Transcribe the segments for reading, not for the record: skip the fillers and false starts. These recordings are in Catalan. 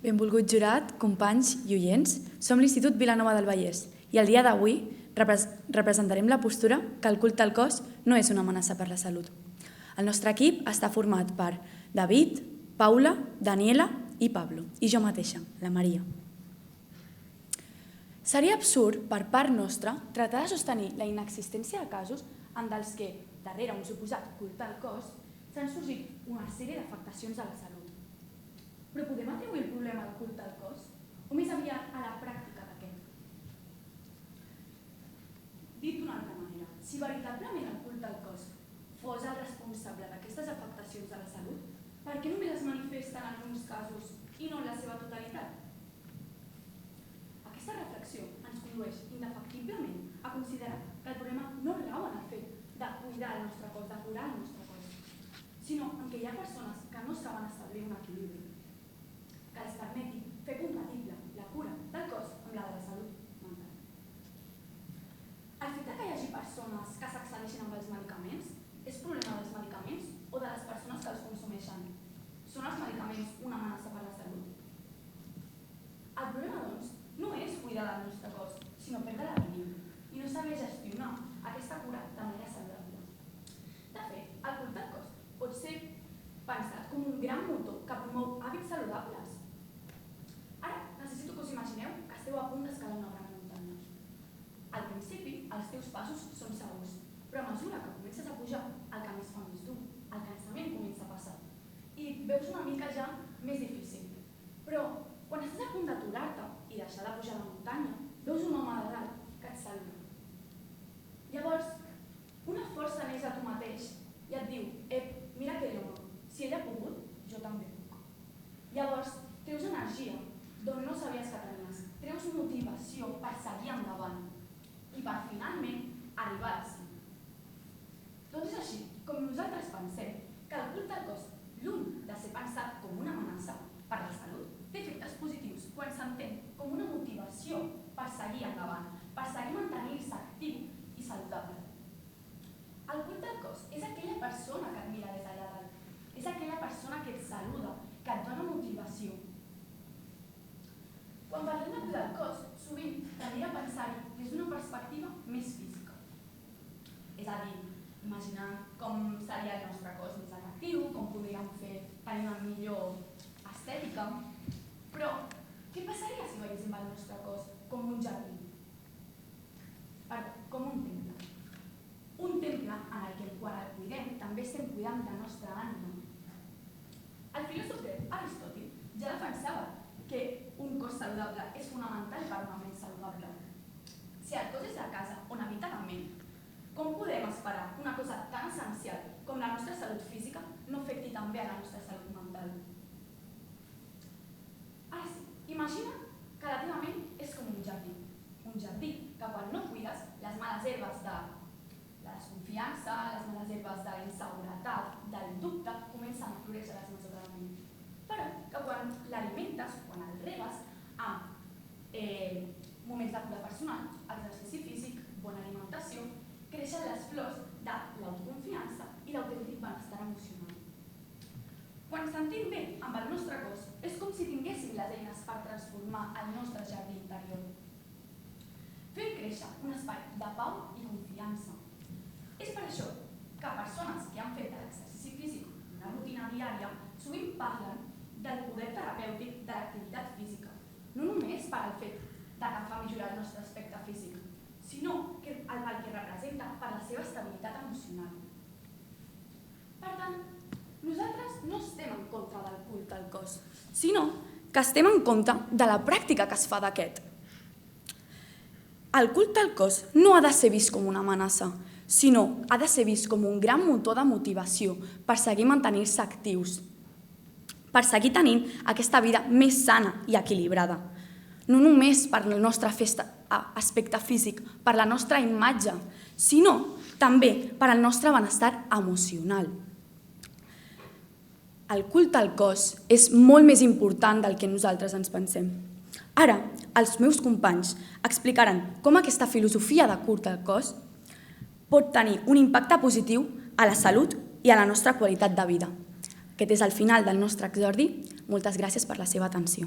Benvolgut jurat, companys i oients, som l'Institut Vilanova del Vallès i el dia d'avui representarem la postura que el culte al cos no és una amenaça per la salut. El nostre equip està format per David, Paula, Daniela i Pablo, i jo mateixa, la Maria. Seria absurd per part nostra tractar de sostenir la inexistència de casos en els que, darrere un suposat culte al cos, s'han sorgit una sèrie d'afectacions a la salut. Però podem atribuir el problema al culte al cos o més aviat a la pràctica d'aquest? Dit d'una altra manera, si veritablement el culte al cos fos el responsable d'aquestes afectacions a la salut, per què només es manifesten en alguns casos i no en la seva totalitat? Aquesta reflexió ens condueix indefectiblement a considerar que el problema no rau en el fet de cuidar el nostre cos, de curar el nostre cos, sinó en que hi ha persones que no saben establir un equilibri que els permeti fer compatible la cura del cos amb la de la salut mental. El fet que hi hagi persones que s'excedeixen amb els medicaments és problema dels medicaments o de les persones que els consumeixen? Són els medicaments una amenaça per la salut? El problema, doncs, no és cuidar del nostre cos, sinó perdre l'equilibri i no saber gestionar aquesta cura de manera saludable. De fet, el culte al cos pot ser pensat com un gran motor que promou hàbits saludables. Ara, necessito que us imagineu que esteu a punt d'escalar una gran muntanya. Al principi, els teus passos són segurs, però a mesura que comences a pujar, el camí es fa més dur, el cansament comença a passar i veus una mica ja més difícil. Però quan estàs a punt d'aturar-te i deixar de pujar la muntanya, veus un home de dalt que et saluda. Llavors, una força neix a tu mateix i et diu: mira aquell home, si ell ha pogut, jo també puc. Llavors, treus energia d'on no sabies que tenies, treus motivació per seguir endavant i per finalment arribar al cim. Doncs és així com nosaltres pensem que el culte al cos, lluny de ser pensat com una amenaça per la salut, té efectes positius quan s'entén com una motivació per seguir endavant, per seguir mantenint-se actiu i saludable. El culte al cos és aquella persona que et mira des d'allà dalt, és aquella persona que et saluda, que et dona motivació. Quan parlem de cuidar el cos, sovint tendim a pensar-hi des d'una perspectiva més física. És a dir, imaginar com seria el nostre cos més atractiu, com podríem tenir una millor estètica. Però, què passaria si veiéssim el nostre cos com un jardí? Com un temple. Un temple en el que quan el cuidem també estem cuidant la nostra ànima. El filòsof grec Aristòtil ja defensava que un cos saludable és fonamental per una ment saludable. Si el cos és la casa on habita la ment, com podem esperar que una cosa tan essencial com la nostra salut física no afecti també a la nostra salut mental? Ara sí, imagina que la teva ment és com un jardí que quan no cuides, les males herbes de la desconfiança, les males herbes de la inseguretat, del dubte, comencen a floréixer a les mans de la ment. Però que quan l'alimentes, quan el regues amb moments de cura personal, exercici físic, bona alimentació, creixen les flors de l'autoconfiança i l'autèntic benestar emocional. Quan sentim bé amb el nostre cos, és com si tinguéssim les eines per transformar el nostre jardí interior. Fem créixer un espai de pau i confiança. És per això que persones que han fet de l'exercici físic una rutina diària sovint parlen del poder terapèutic de l'activitat física, no només per al fet de que fa millorar el nostre aspecte físic, sinó pel que representa per la seva estabilitat emocional. Per tant, nosaltres no estem en contra del culte al cos, sinó que estem en contra de la pràctica que es fa d'aquest. El culte al cos no ha de ser vist com una amenaça, sinó ha de ser vist com un gran motor de motivació per seguir mantenir-se actius, per seguir tenint aquesta vida més sana i equilibrada. No només per el nostre aspecte físic, per la nostra imatge, sinó també per al nostre benestar emocional. El culte al cos és molt més important del que nosaltres ens pensem. Ara, els meus companys explicaran com aquesta filosofia de culte al cos pot tenir un impacte positiu a la salut i a la nostra qualitat de vida. Aquest és el final del nostre exordi. Moltes gràcies per la seva atenció.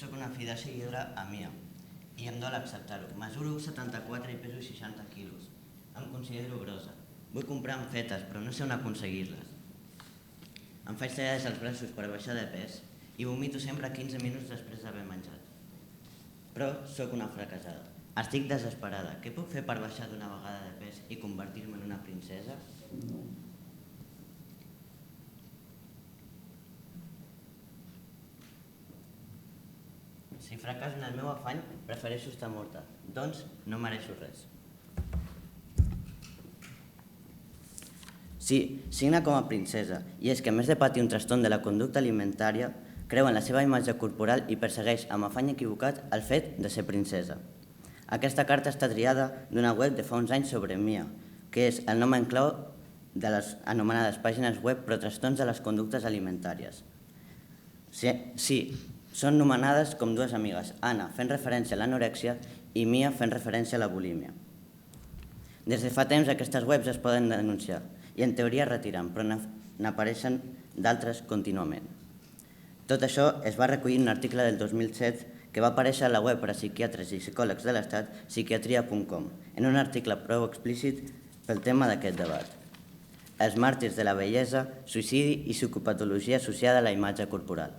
sóc una fidel seguidora a Mia i em dol acceptar-ho. Mesuro 74 i peso 60 quilos. Em considero grossa. Vull comprar amfetes, però no sé on aconseguir-les. Em faig tallades als braços per baixar de pes i vomito sempre 15 minuts després d'haver menjat. Però sóc una fracassada. Estic desesperada. Què puc fer per baixar d'una vegada de pes i convertir-me en una princesa? Si fracasso en el meu afany, prefereixo estar morta. Doncs no mereixo res. Sí, signa com a princesa, i és que a més de patir un trastorn de la conducta alimentària, creu en la seva imatge corporal i persegueix amb afany equivocat el fet de ser princesa. Aquesta carta està triada d'una web de fa uns anys sobre Mia, que és el nom en clau de les anomenades pàgines web pro trastorns de les conductes alimentàries. Sí, són nomenades com dues amigues, Anna fent referència a l'anorèxia i Mia fent referència a la bulímia. Des de fa temps aquestes webs es poden denunciar i en teoria es retiren, però n'apareixen d'altres contínuament. Tot això es va recollir en un article del 2007 que va aparèixer a la web per a psiquiatres i psicòlegs de l'Estat, psiquiatria.com, en un article prou explícit pel tema d'aquest debat. Els màrtirs de la bellesa, suïcidi i psicopatologia associada a la imatge corporal.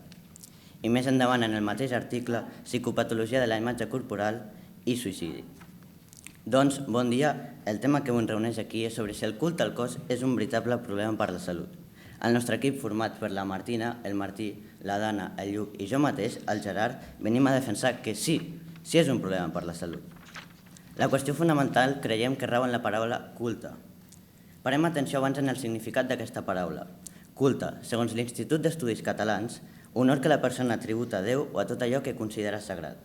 I més endavant en el mateix article, psicopatologia de la imatge corporal i suïcidi. Doncs, bon dia, el tema que avui ens reuneix aquí és sobre si el culte al cos és un veritable problema per la salut. El nostre equip, format per la Martina, el Martí, la Dana, el Lluc i jo mateix, el Gerard, venim a defensar que sí és un problema per la salut. La qüestió fonamental creiem que rau en la paraula culte. Parem atenció abans en el significat d'aquesta paraula. Culte, segons l'Institut d'Estudis Catalans, honor que la persona tributa a Déu o a tot allò que considera sagrat,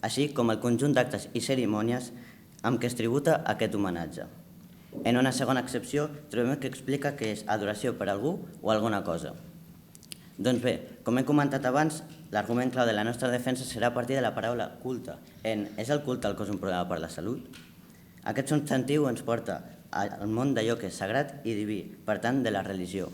així com el conjunt d'actes i cerimònies amb què es tributa aquest homenatge. En una segona accepció trobem que explica que és adoració per algú o alguna cosa. Doncs bé, com he comentat abans, l'argument clau de la nostra defensa serà a partir de la paraula culte. És el culte al cos un problema per la salut? Aquest substantiu ens porta al món d'allò que és sagrat i diví, per tant, de la religió.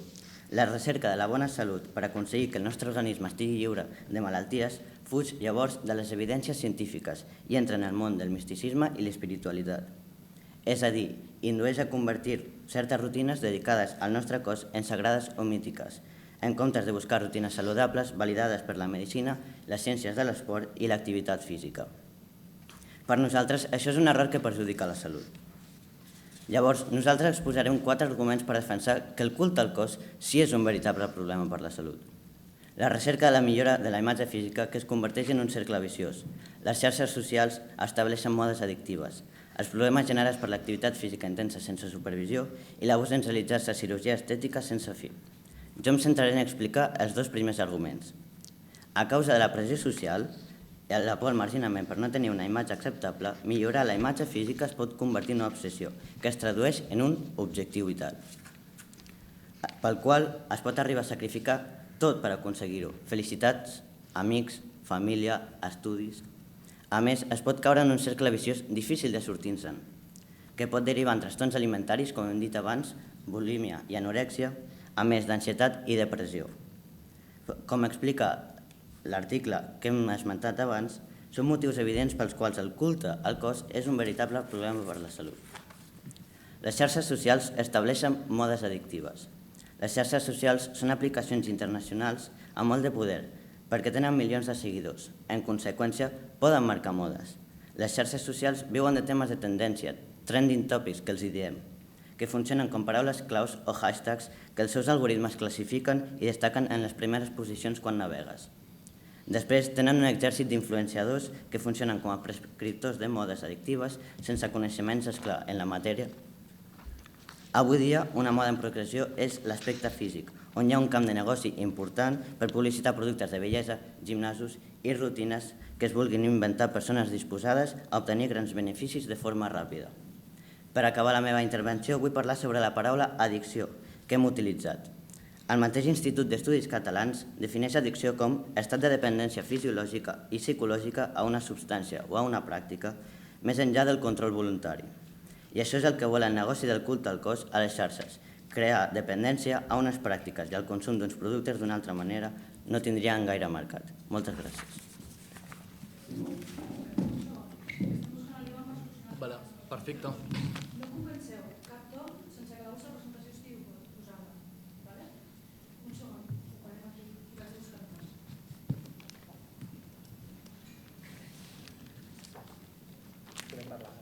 La recerca de la bona salut per aconseguir que el nostre organisme estigui lliure de malalties fuig llavors de les evidències científiques i entra en el món del misticisme i l'espiritualitat. És a dir, indueix a convertir certes rutines dedicades al nostre cos en sagrades o mítiques, en comptes de buscar rutines saludables validades per la medicina, les ciències de l'esport i l'activitat física. Per nosaltres, això és un error que perjudica la salut. Llavors, nosaltres exposarem 4 arguments per defensar que el culte al cos sí és un veritable problema per la salut. La recerca de la millora de la imatge física que es converteix en un cercle viciós. Les xarxes socials estableixen modes addictives. Els problemes generats per l'activitat física intensa sense supervisió i l'abús en realitzar-se cirurgia estètica sense fi. Jo em centraré en explicar els 2 primers arguments. A causa de la pressió social, la por al marginament per no tenir una imatge acceptable, millorar la imatge física es pot convertir en una obsessió, que es tradueix en un objectiu vital, pel qual es pot arribar a sacrificar tot per aconseguir-ho. Felicitats, amics, família, estudis. A més, es pot caure en un cercle viciós difícil de sortir-se'n, que pot derivar en trastorns alimentaris, com hem dit abans, bulímia i anorèxia, a més d'ansietat i depressió. Com explica l'article que hem esmentat abans, són motius evidents pels quals el culte al cos és un veritable problema per la salut. Les xarxes socials estableixen modes addictives. Les xarxes socials són aplicacions internacionals amb molt de poder, perquè tenen milions de seguidors. En conseqüència, poden marcar modes. Les xarxes socials viuen de temes de tendència, trending topics, que els hi diem, que funcionen com paraules claus o hashtags que els seus algoritmes classifiquen i destaquen en les primeres posicions quan navegues. Després tenen un exèrcit d'influenciadors que funcionen com a prescriptors de modes addictives sense coneixements, esclar, en la matèria. Avui dia, una moda en progressió és l'aspecte físic, on hi ha un camp de negoci important per publicitar productes de bellesa, gimnasos i rutines que es vulguin inventar persones disposades a obtenir grans beneficis de forma ràpida. Per acabar la meva intervenció, vull parlar sobre la paraula addicció, que hem utilitzat. El mateix Institut d'Estudis Catalans defineix addicció com estat de dependència fisiològica i psicològica a una substància o a una pràctica més enllà del control voluntari. I això és el que vol el negoci del culte al cos a les xarxes, crear dependència a unes pràctiques i el consum d'uns productes d'una altra manera no tindrien gaire mercat. Moltes gràcies. Vale, perfecte. No comenceu cap torn sense que la vostra presentació estigui posada. Vale? Un segon, ho farem aquí i vaig a buscar el cas. Podem parlar.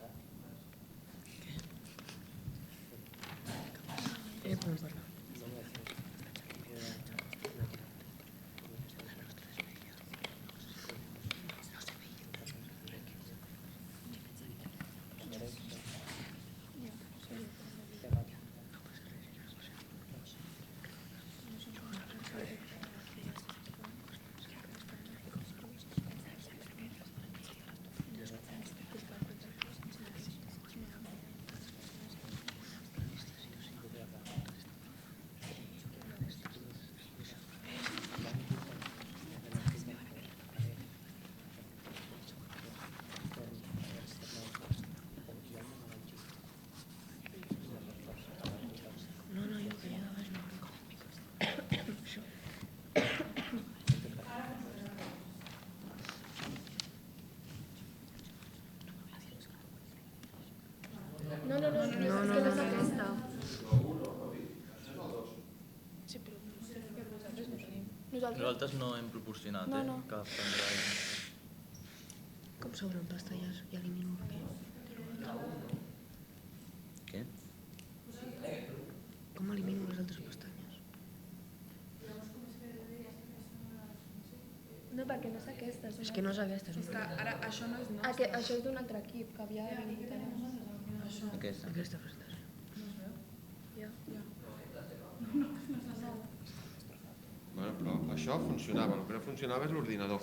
No, és que no és aquesta. Nosaltres no hem proporcionat cap pendrive. Com s'obren pestanyes i elimino el Què? Com elimino les altres pestanyes? No, perquè no és aquesta. És que no és aquesta. És que ara això no és nostre. Això és d'un altre equip que havia vingut allà. Aquesta. Aquesta presentació. Bueno, però això funcionava, el que no funcionava és l'ordinador.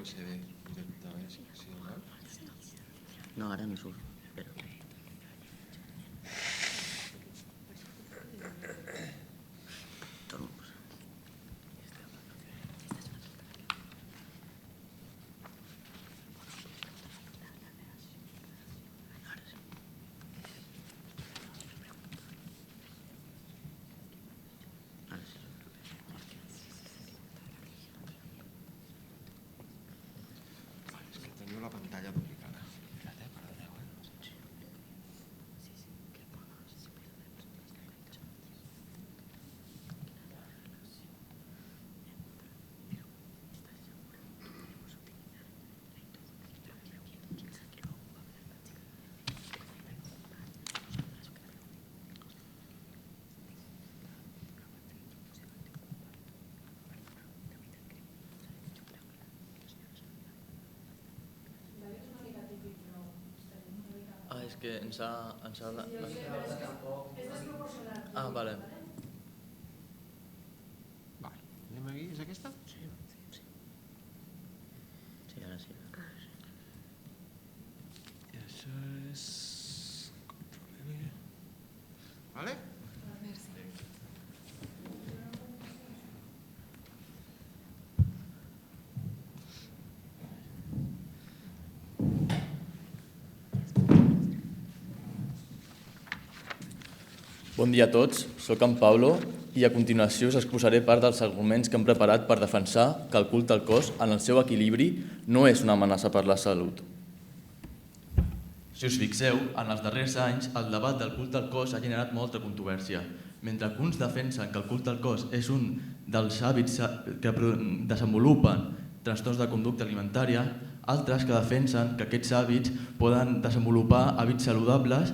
USB directament, sí, no? No, ara no surt. Espera. Torno a posar. Ara sí. Ara sí. És que teniu la pantalla duplicada. Perdoneu, És que ens ha... És desproporcionat. Ah, vale. Vale, anem aquí, és aquesta? Sí, ara sí. I això és... Vale? Bon dia a tots, soc en Pablo i a continuació us exposaré part dels arguments que hem preparat per defensar que el culte al cos, en el seu equilibri, no és una amenaça per la salut. Si us fixeu, en els darrers anys el debat del culte al cos ha generat molta controvèrsia. Mentre que uns defensen que el culte al cos és un dels hàbits que desenvolupen trastorns de conducta alimentària, altres que defensen que aquests hàbits poden desenvolupar hàbits saludables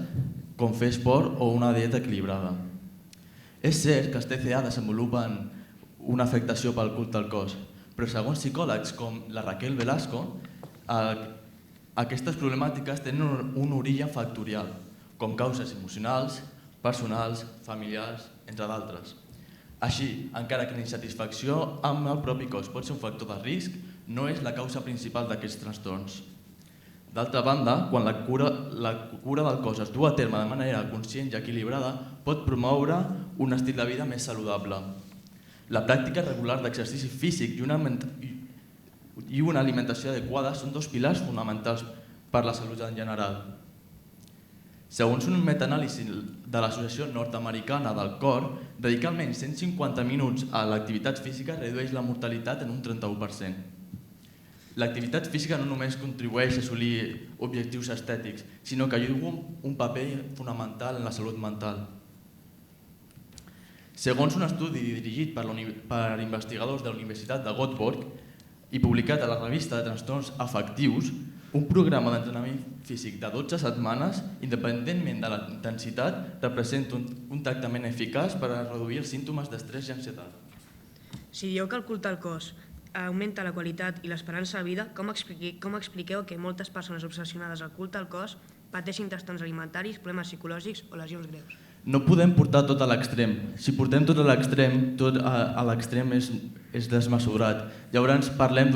com fer esport o una dieta equilibrada. És cert que els TCA desenvolupen una afectació pel culte al cos, però segons psicòlegs com la Raquel Velasco, aquestes problemàtiques tenen un origen factorial, com causes emocionals, personals, familiars, entre d'altres. Així, encara que la insatisfacció amb el propi cos pot ser un factor de risc, no és la causa principal d'aquests trastorns. D'altra banda, quan la cura del cos es du a terme de manera conscient i equilibrada, pot promoure un estil de vida més saludable. La pràctica regular d'exercici físic i una alimentació adequada són dos pilars fonamentals per la salut en general. Segons un metaanàlisi de l'Associació Nord-Americana del Cor, dedicar almenys 150 minuts a l'activitat física redueix la mortalitat en un 31%. L'activitat física no només contribueix a assolir objectius estètics, sinó que juga un paper fonamental en la salut mental. Segons un estudi dirigit per investigadors de la Universitat de Göteborg i publicat a la revista de trastorns afectius, un programa d'entrenament físic de 12 setmanes, independentment de la intensitat, representa un tractament eficaç per a reduir els símptomes d'estrès i ansietat. Si dieu que el culte al cos augmenta la qualitat i l'esperança de vida, com expliqueu que moltes persones obsessionades al culte al cos pateixin trastorns alimentaris, problemes psicològics o lesions greus? No podem portar tot a l'extrem. Si portem tot a l'extrem és desmesurat. Llavors parlem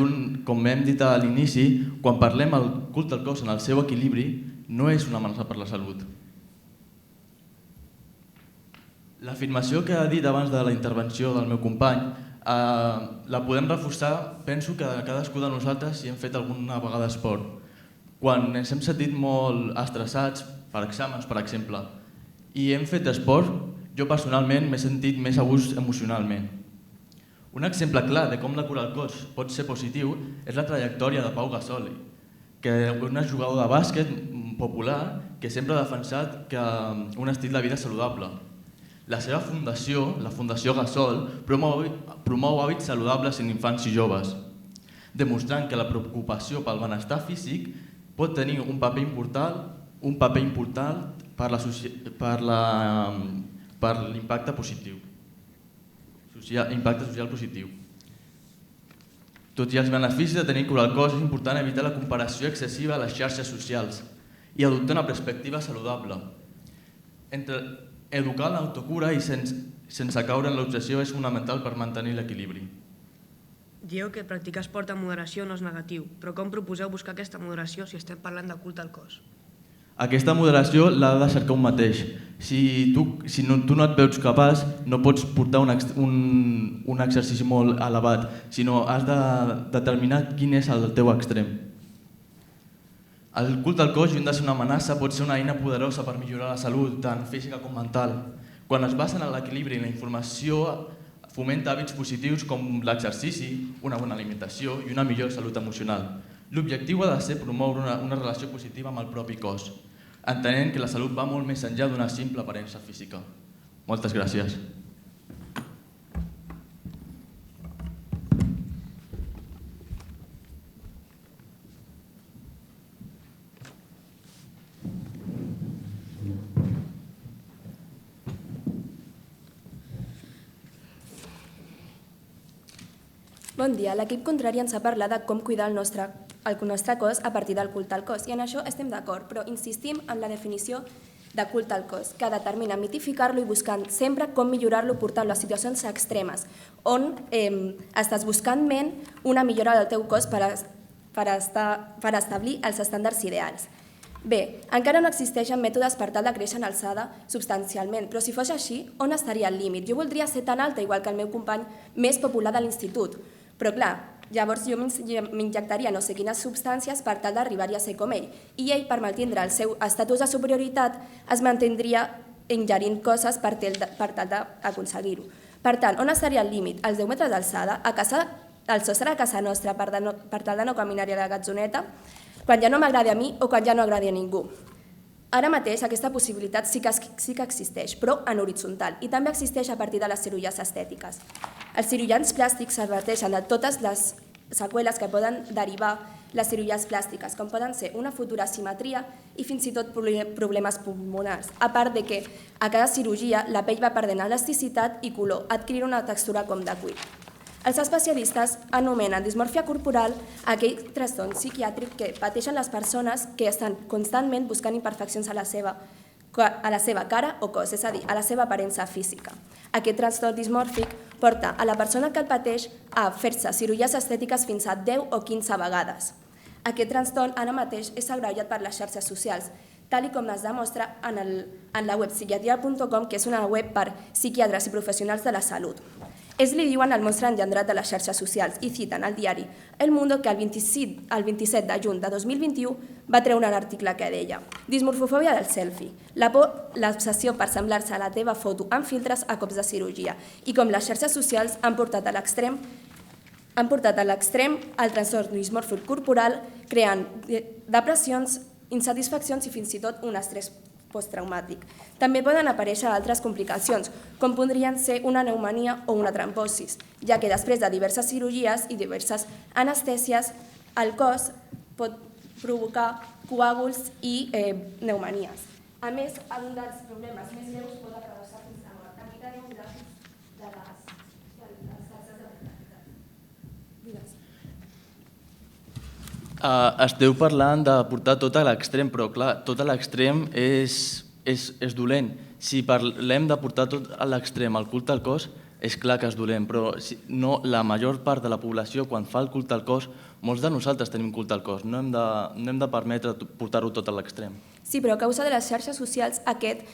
com hem dit a l'inici, quan parlem del culte al cos en el seu equilibri, no és una amenaça per la salut. L'afirmació que ha dit abans de la intervenció del meu company la podem reforçar, penso que cadascú de nosaltres si hem fet alguna vegada esport. Quan ens hem sentit molt estressats per exàmens, per exemple, i hem fet esport, jo personalment m'he sentit més a gust emocionalment. Un exemple clar de com la cura al cos pot ser positiu és la trajectòria de Pau Gasol, que és un jugador de bàsquet popular que sempre ha defensat un estil de vida saludable. La seva fundació, la Fundació Gasol, promou hàbits saludables en infants i joves, demostrant que la preocupació pel benestar físic pot tenir un paper important per l'impacte positiu, impacte social positiu. Tot i els beneficis de tenir cura al cos, és important evitar la comparació excessiva a les xarxes socials i adoptar una perspectiva saludable. Educar en l'autocura i sense caure en l'obsessió és fonamental per mantenir l'equilibri. Dieu que practicar esport amb moderació no és negatiu, però com proposeu buscar aquesta moderació si estem parlant de culte al cos? Aquesta moderació l'ha de cercar un mateix. Si tu no et veus capaç, no pots portar un exercici molt elevat, sinó has de determinar quin és el teu extrem. El culte al cos, lluny de ser una amenaça, pot ser una eina poderosa per millorar la salut, tant física com mental. Quan es basa en l'equilibri i la informació, fomenta hàbits positius com l'exercici, una bona alimentació i una millor salut emocional. L'objectiu ha de ser promoure una relació positiva amb el propi cos, entenent que la salut va molt més enllà d'una simple aparença física. Moltes gràcies. Bon dia. L'equip contrari ens ha parlat de com cuidar el nostre cos a partir del culte al cos, i en això estem d'acord, però insistim en la definició de culte al cos, que determina mitificar-lo i buscant sempre com millorar-lo portant-lo a situacions extremes, on estàs buscant una millora del teu cos per establir els estàndards ideals. Bé, encara no existeixen mètodes per tal de créixer en alçada substancialment, però si fos així, on estaria el límit? Jo voldria ser tan alta, igual que el meu company més popular de l'institut, però clar, llavors jo m'injectaria no sé quines substàncies per tal d'arribar-hi a ser com ell, i ell, per mantindre el seu estatus de superioritat, es mantindria ingerint coses per tal d'aconseguir-ho. Per tant, on estaria el límit? Els 10 metres d'alçada, al sostre de casa nostra, per tal de no caminar-hi a la gatzoneta, quan ja no m'agradi a mi o quan ja no agradi a ningú. Ara mateix aquesta possibilitat sí que existeix, però en horitzontal, i també existeix a partir de les cirurgies estètiques. Els cirurgians plàstics s'adverteixen de totes les seqüeles que poden derivar les cirurgies plàstiques, com poden ser una futura asimetria i fins i tot problemes pulmonars, a part de que a cada cirurgia la pell va perdent elasticitat i color, adquirint una textura com de cuir. Els especialistes anomenen dismòrfia corporal aquell trastorn psiquiàtric que pateixen les persones que estan constantment buscant imperfeccions a la seva cara o cos, és a dir, a la seva aparença física. Aquest trastorn dismòrfic porta a la persona que el pateix a fer-se cirurgies estètiques fins a 10 o 15 vegades. Aquest trastorn ara mateix és agreujat per les xarxes socials, tal com es demostra en la web psiquiatria.com, que és una web per psiquiatres i professionals de la salut. Ells li diuen el monstre engendrat de les xarxes socials i citen al diari El Mundo que el 27 de juny de 2021 va treure un article que deia «Dismorfofòbia del selfie, la por, l'obsessió per semblar-se a la teva foto amb filtres a cops de cirurgia i com les xarxes socials han portat a l'extrem el trastorn dismòrfic corporal, creant depressions, insatisfaccions i fins i tot un estrès posttraumàtic. També poden aparèixer altres complicacions, com podrien ser una pneumònia o una trombosis, ja que després de diverses cirurgies i diverses anestèsies, el cos pot provocar coàguls i pneumonies. A més, un dels problemes més greus pot acabar fins a la mort. Aquí tenim gràfics de les taxes de mortalitat. Digues. Esteu parlant de portar tot a l'extrem, però clar, tot a l'extrem és dolent. Si parlem de portar tot a l'extrem, el culte al cos, és clar que és dolent, però la major part de la població, quan fa el culte al cos, molts de nosaltres tenim culte al cos, no hem de permetre portar-ho tot a l'extrem. Sí, però a causa de les xarxes socials, aquest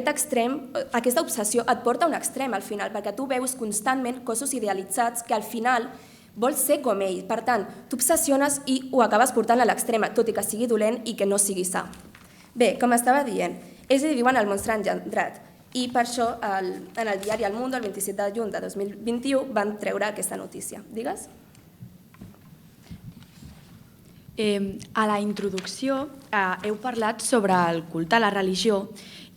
extrem, aquesta obsessió et porta a un extrem al final, perquè tu veus constantment cossos idealitzats que al final vols ser com ell. Per tant, t'obsessiones i ho acabes portant a l'extrema, tot i que sigui dolent i que no sigui sa. Bé, com estava dient, ells li diuen el monstre engendrat i per això en el diari El Mundo, el 27 de juny de 2021, van treure aquesta notícia. Digues? A la introducció heu parlat sobre el culte a la religió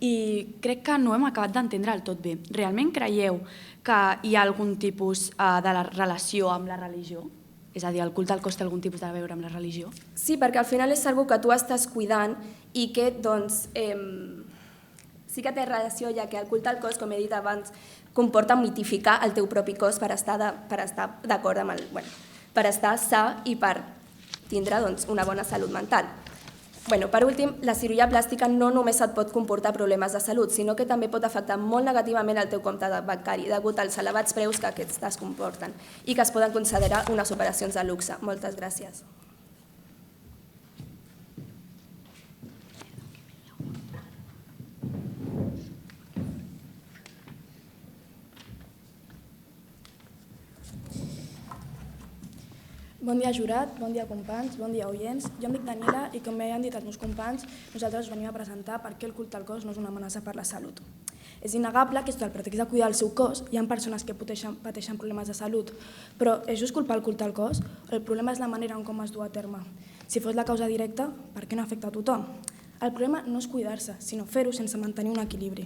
i crec que no hem acabat d'entendre del tot bé. Realment creieu que hi ha algun tipus de relació amb la religió? És a dir, el culte al cos té algun tipus de veure amb la religió? Sí, perquè al final és algo que tu estàs cuidant i que doncs sí que té relació, ja que el culte al cos, com he dit abans, comporta mitificar el teu propi cos per estar d'acord amb per estar sa i per tindre una bona salut mental. Per últim, la cirurgia plàstica no només et pot comportar problemes de salut, sinó que també pot afectar molt negativament el teu compte bancari degut als elevats preus que aquests es comporten i que es poden considerar unes operacions de luxe. Moltes gràcies. Bon dia, jurat, bon dia, companys, bon dia, oients. Jo em dic Daniela i, com bé han dit els meus companys, nosaltres us venim a presentar per què el culte al cos no és una amenaça per la salut. És innegable que, sota el pretext de cuidar el seu cos, hi ha persones que pateixen problemes de salut, però és just culpar el culte al cos? El problema és la manera en com es du a terme. Si fos la causa directa, per què no afecta a tothom? El problema no és cuidar-se, sinó fer-ho sense mantenir un equilibri.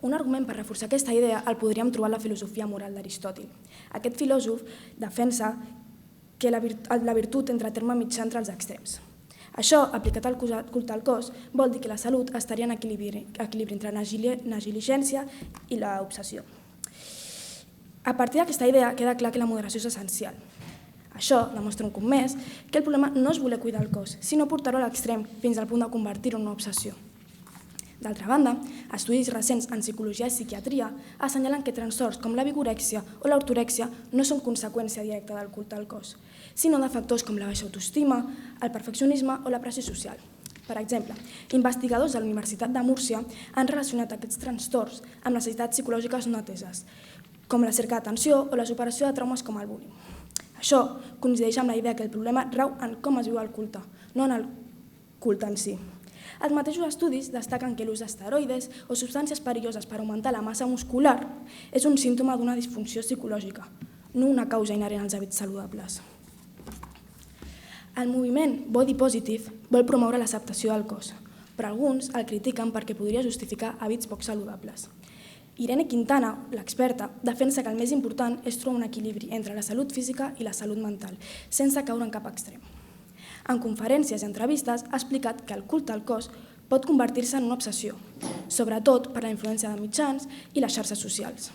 Un argument per reforçar aquesta idea el podríem trobar en la filosofia moral d'Aristòtil. Aquest filòsof defensa que la virtut entra a terme mitjà entre els extrems. Això, aplicat al culte al cos, vol dir que la salut estaria en equilibri entre negligència i l'obsessió. A partir d'aquesta idea queda clar que la moderació és essencial. Això demostra un cop més que el problema no és voler cuidar el cos, sinó portar-ho a l'extrem fins al punt de convertir-ho en una obsessió. D'altra banda, estudis recents en psicologia i psiquiatria assenyalen que trastorns com la vigorèxia o l'ortorèxia no són conseqüència directa del culte al cos, sinó de factors com la baixa autoestima, el perfeccionisme o la pressió social. Per exemple, investigadors de la Universitat de Múrcia han relacionat aquests trastorns amb necessitats psicològiques no ateses, com la cerca d'atenció o la superació de traumes com el bullying. Això coincideix amb la idea que el problema rau en com es viu el culte, no en el culte en si. Els mateixos estudis destaquen que l'ús d'esteroides o substàncies perilloses per augmentar la massa muscular és un símptoma d'una disfunció psicològica, no una causa inherent als hàbits saludables. El moviment body positive vol promoure l'acceptació del cos, però alguns el critiquen perquè podria justificar hàbits poc saludables. Irene Quintana, l'experta, defensa que el més important és trobar un equilibri entre la salut física i la salut mental, sense caure en cap extrem. En conferències i entrevistes ha explicat que el culte al cos pot convertir-se en una obsessió, sobretot per la influència de mitjans i les xarxes socials.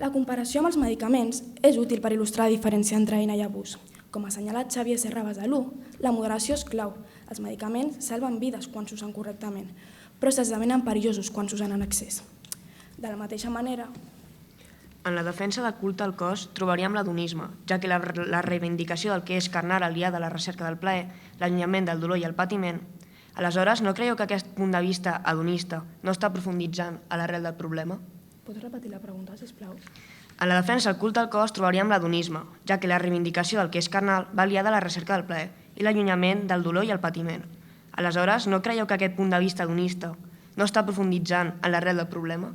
La comparació amb els medicaments és útil per il·lustrar la diferència entre eina i abús. Com ha assenyalat Xavier Serra Besalú, la moderació és clau. Els medicaments salven vides quan s'usen correctament, però s'esdevenen perillosos quan s'usen en excés. De la mateixa manera, en la defensa del culte al cos trobaríem l'adonisme, ja que la reivindicació del que és carnal aliada a la recerca del plaer, l'allunyament del dolor i el patiment. Aleshores, no creieu que aquest punt de vista hedonista no està profunditzant a l'arrel del problema? pots repetir la pregunta, sisplau? En la defensa del culte al cos trobaríem l'adonisme, ja que la reivindicació del que és carnal va aliada a la recerca del plaer i l'allunyament del dolor i el patiment. Aleshores, no creieu que aquest punt de vista hedonista no està profunditzant en l'arrel del problema?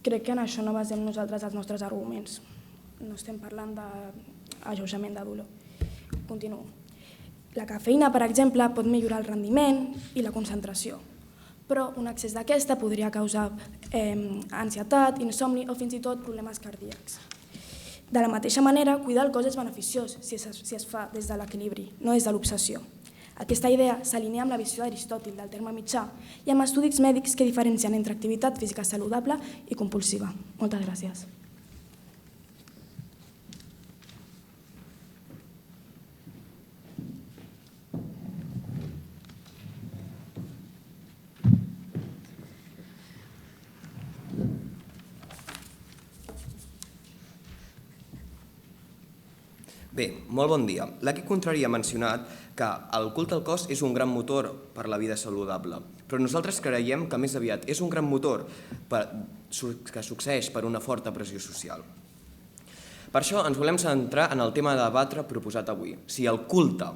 Crec que en això no basem nosaltres els nostres arguments. No estem parlant d'alleujament de dolor. Continuo. La cafeïna, per exemple, pot millorar el rendiment i la concentració, però un excés d'aquesta podria causar ansietat, insomni o fins i tot problemes cardíacs. De la mateixa manera, cuidar el cos és beneficiós si es fa des de l'equilibri, no des de l'obsessió. Aquesta idea s'alinea amb la visió d'Aristòtil del terme mitjà i amb estudis mèdics que diferencien entre activitat física saludable i compulsiva. Moltes gràcies. Bé, molt bon dia. L'equip contrari ha mencionat que el culte al cos és un gran motor per la vida saludable, però nosaltres creiem que més aviat és un gran motor que succeeix per una forta pressió social. Per això ens volem centrar en el tema de debatre proposat avui, si el culte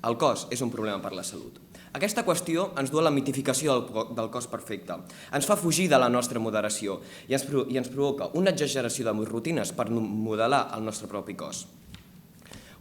al cos és un problema per la salut. Aquesta qüestió ens du a la mitificació del cos perfecte, ens fa fugir de la nostra moderació i ens provoca una exageració de rutines per modelar el nostre propi cos.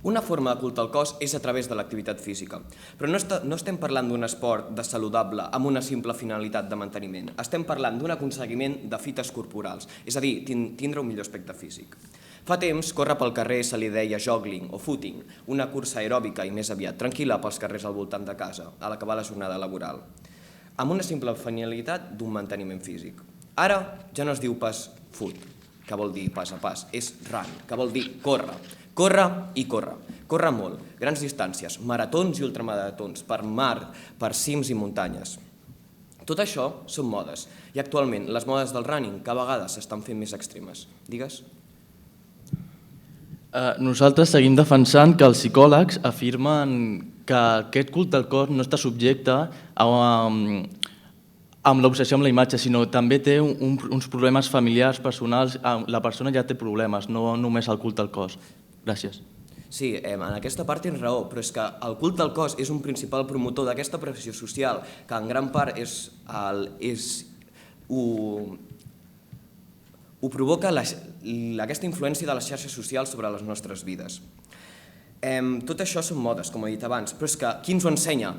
Una forma de culte al cos és a través de l'activitat física, però no estem parlant d'un esport de saludable amb una simple finalitat de manteniment. Estem parlant d'un aconseguiment de fites corporals, és a dir, tindre un millor aspecte físic. Fa temps, córrer pel carrer se li deia joggling o footing, una cursa aeròbica i més aviat tranquil·la pels carrers al voltant de casa, a l'acabar la jornada laboral, amb una simple finalitat d'un manteniment físic. Ara ja no es diu pas foot, que vol dir pas a pas, és run, que vol dir córrer. Córrer i córrer. Córrer molt, grans distàncies, maratons i ultramaratons, per mar, per cims i muntanyes. Tot això són modes, i actualment les modes del running cada vegada s'estan fent més extremes. Digues? Nosaltres seguim defensant que els psicòlegs afirmen que aquest culte al cos no està subjecte amb l'obsessió amb la imatge, sinó també té uns problemes familiars, personals. La persona ja té problemes, no només el culte al cos. Gràcies. Sí, en aquesta part tens raó, però és que el culte al cos és un principal promotor d'aquesta pressió social que en gran part ho provoca aquesta influència de les xarxes socials sobre les nostres vides. Tot això són modes, com he dit abans, però és que qui ens ho ensenya?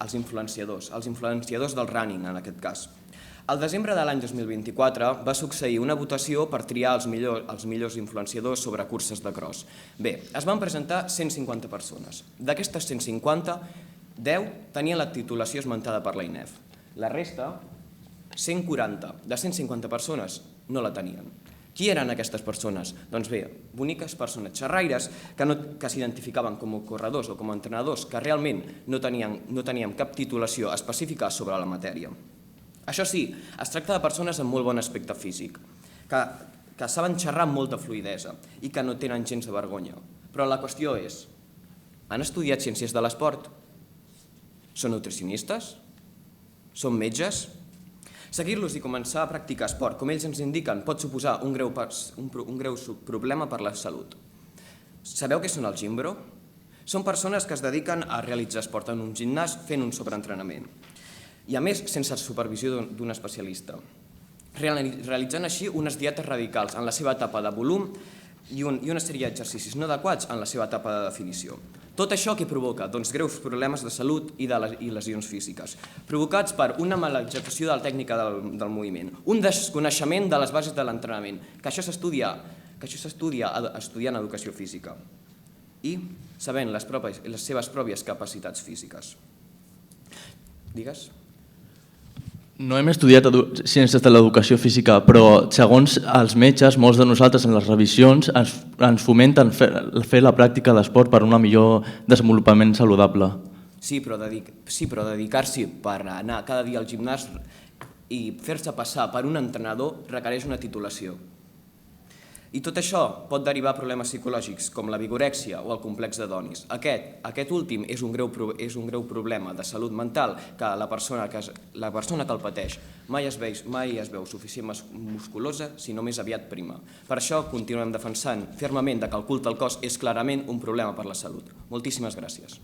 Els influenciadors del running en aquest cas. Al desembre de l'any 2024 va succeir una votació per triar els millors influenciadors sobre curses de cross. Bé, es van presentar 150 persones. D'aquestes 150, 10 tenien la titulació esmentada per la INEF. La resta, 140 de 150 persones, no la tenien. Qui eren aquestes persones? Doncs bé, boniques persones xerraires que s'identificaven com a corredors o com a entrenadors que realment no tenien cap titulació específica sobre la matèria. Això sí, es tracta de persones amb molt bon aspecte físic, que saben xerrar amb molta fluïdesa i que no tenen gens de vergonya. Però la qüestió és, han estudiat ciències de l'esport? Són nutricionistes? Són metges? Seguir-los i començar a practicar esport, com ells ens indiquen, pot suposar un greu problema per la salut. Sabeu què són el gimbro? Són persones que es dediquen a realitzar esport en un gimnàs fent un sobreentrenament. I a més, sense supervisió d'un especialista, realitzant així unes dietes radicals en la seva etapa de volum i una sèrie d'exercicis no adequats en la seva etapa de definició. Tot això que provoca? Doncs greus problemes de salut i lesions físiques, provocats per una mala execució de la tècnica del moviment, un desconeixement de les bases de l'entrenament, que això s'estudia estudiant educació física i sabent les seves pròpies capacitats físiques. Digues? No hem estudiat ciències de l'educació física, però segons els metges, molts de nosaltres en les revisions ens fomenten fer la pràctica d'esport per un millor desenvolupament saludable. Sí, però dedicar-s'hi per anar cada dia al gimnàs i fer-se passar per un entrenador requereix una titulació. I tot això pot derivar a problemes psicològics com la vigorèxia o el complex d'Adonis. Aquest últim és un greu problema de salut mental que la persona que el pateix mai es veu suficient musculosa, sinó més aviat prima. Per això continuem defensant fermament que el culte al cos és clarament un problema per la salut. Moltíssimes gràcies.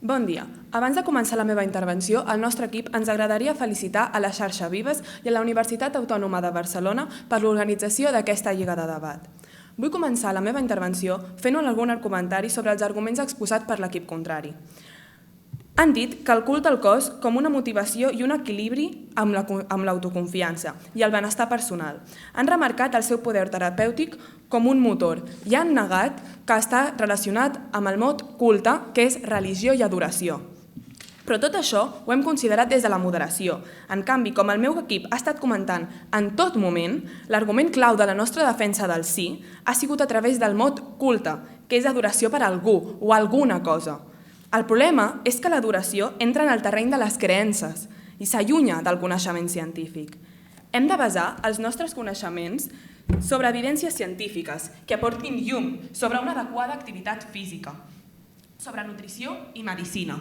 Bon dia. Abans de començar la meva intervenció, al nostre equip ens agradaria felicitar a la xarxa Vives i a la Universitat Autònoma de Barcelona per l'organització d'aquesta lliga de debat. Vull començar la meva intervenció fent algun comentari sobre els arguments exposats per l'equip contrari. Han dit que el culte al cos com una motivació i un equilibri amb l'autoconfiança i el benestar personal. Han remarcat el seu poder terapèutic com un motor i han negat que està relacionat amb el mot culte, que és religió i adoració. Però tot això ho hem considerat des de la moderació. En canvi, com el meu equip ha estat comentant en tot moment, l'argument clau de la nostra defensa del sí ha sigut a través del mot culte, que és adoració per algú o alguna cosa. El problema és que l'adoració entra en el terreny de les creences i s'allunya del coneixement científic. Hem de basar els nostres coneixements sobre evidències científiques que aportin llum sobre una adequada activitat física, sobre nutrició i medicina.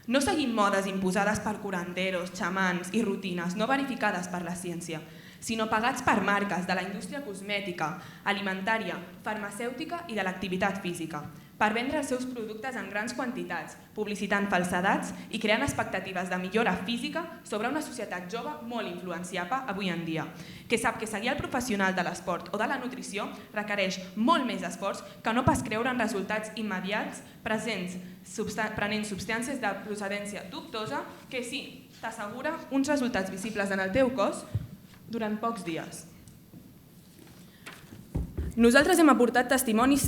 No seguim modes imposades per curanderos, xamans i rutines no verificades per la ciència, sinó pagats per marques de la indústria cosmètica, alimentària, farmacèutica i de l'activitat física, per vendre els seus productes en grans quantitats, publicitant falsedats i creant expectatives de millora física sobre una societat jove molt influenciable avui en dia, que sap que seguir el professional de l'esport o de la nutrició requereix molt més esforç que no pas creure en resultats immediats prenent substàncies de procedència dubtosa que sí, t'assegura uns resultats visibles en el teu cos durant pocs dies. Nosaltres hem aportat testimonis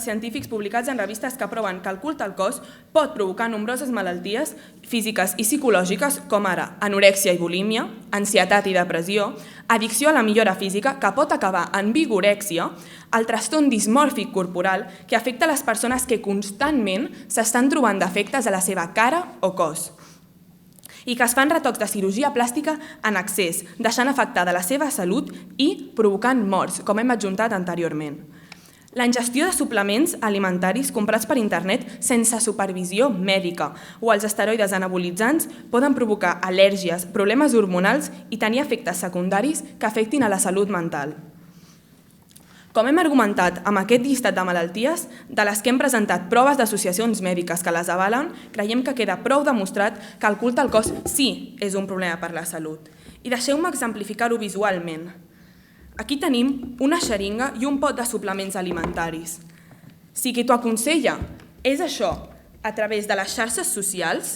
científics publicats en revistes que proven que el culte al cos pot provocar nombroses malalties físiques i psicològiques com ara anorèxia i bulímia, ansietat i depressió, addicció a la millora física que pot acabar en vigorèxia, el trastorn dismòrfic corporal que afecta les persones que constantment s'estan trobant defectes a la seva cara o cos i que es fan retocs de cirurgia plàstica en excés, deixant afectada la seva salut i provocant morts, com hem adjuntat anteriorment. La ingestió de suplements alimentaris comprats per internet sense supervisió mèdica o els esteroides anabolitzants poden provocar al·lèrgies, problemes hormonals i tenir efectes secundaris que afectin a la salut mental. Com hem argumentat amb aquest llistat de malalties, de les que hem presentat proves d'associacions mèdiques que les avalen, creiem que queda prou demostrat que el culte al cos sí és un problema per la salut. I deixeu-me exemplificar-ho visualment. Aquí tenim una xeringa i un pot de suplements alimentaris. Si qui t'ho aconsella és això a través de les xarxes socials,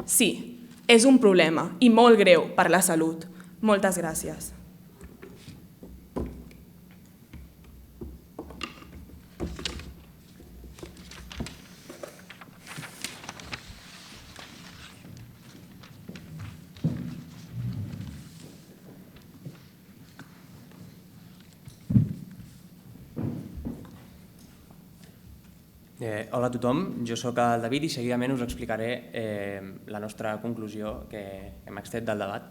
sí, és un problema i molt greu per la salut. Moltes gràcies. Hola a tothom, jo sóc el David i seguidament us explicaré la nostra conclusió que hem extret del debat.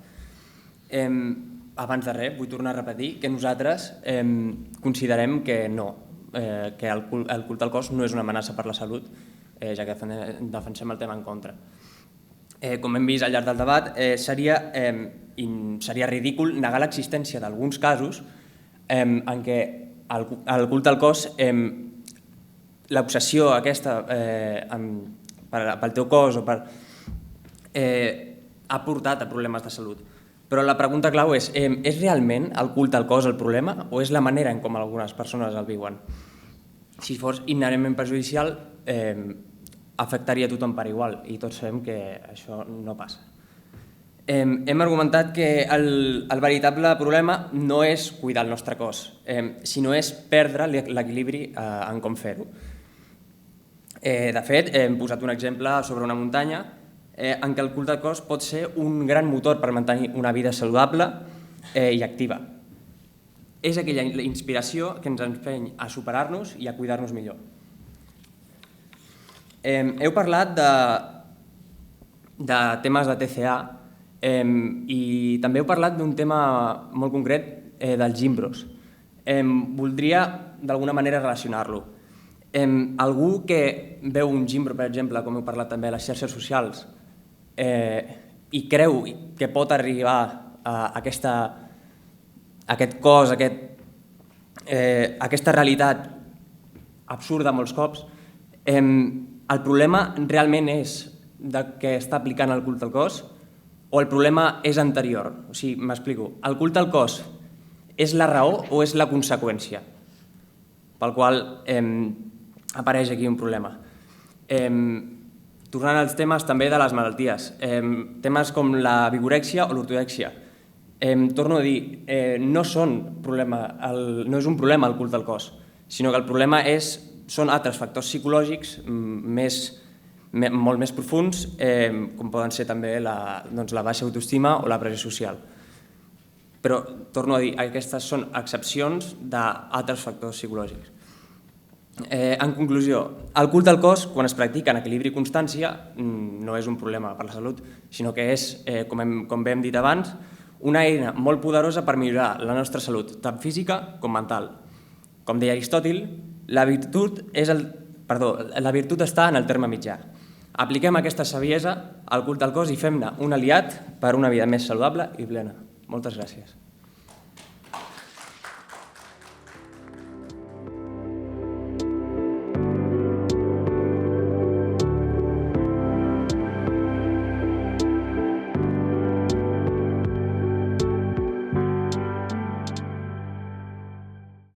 abans de res, vull tornar a repetir que nosaltres considerem que no, que el culte al cos no és una amenaça per la salut, ja que defensem el tema en contra. Com hem vist al llarg del debat, seria ridícul negar l'existència d'alguns casos en què el culte al cos, l'obsessió aquesta pel teu cos ha portat a problemes de salut. Però la pregunta clau és realment el culte al cos el problema o és la manera en com algunes persones el viuen? Si fos inherentment perjudicial, afectaria a tothom per igual i tots sabem que això no passa. Hem argumentat que el veritable problema no és cuidar el nostre cos, sinó és perdre l'equilibri en com fer-ho. De fet, hem posat un exemple sobre una muntanya en què el culte al cos pot ser un gran motor per mantenir una vida saludable i activa. És aquella inspiració que ens empeny a superar-nos i a cuidar-nos millor. Heu parlat de temes de TCA i també heu parlat d'un tema molt concret dels gimbros. Voldria d'alguna manera relacionar-lo. Algú que veu un gimbro, per exemple, com heu parlat també a les xarxes socials, i creu que pot arribar a aquest cos, aquesta realitat absurda molts cops, el problema realment és que està aplicant el culte al cos o el problema és anterior? O sigui, m'explico. El culte al cos és la raó o és la conseqüència pel qual apareix aquí un problema? Tornant als temes també de les malalties, temes com la vigorèxia o l'ortodèxia. Torno a dir, no és un problema el culte al cos, sinó que el problema són altres factors psicològics molt més profuns, com poden ser també la baixa autoestima o la pressió social. Però, torno a dir, aquestes són excepcions d'altres factors psicològics. En conclusió, el culte al cos, quan es practica en equilibri i constància, no és un problema per la salut, sinó que és, com bé hem dit abans, una eina molt poderosa per millorar la nostra salut, tant física com mental. Com deia Aristòtil, la virtut està en el terme mitjà. Apliquem aquesta saviesa al culte al cos i fem-ne un aliat per una vida més saludable i plena. Moltes gràcies.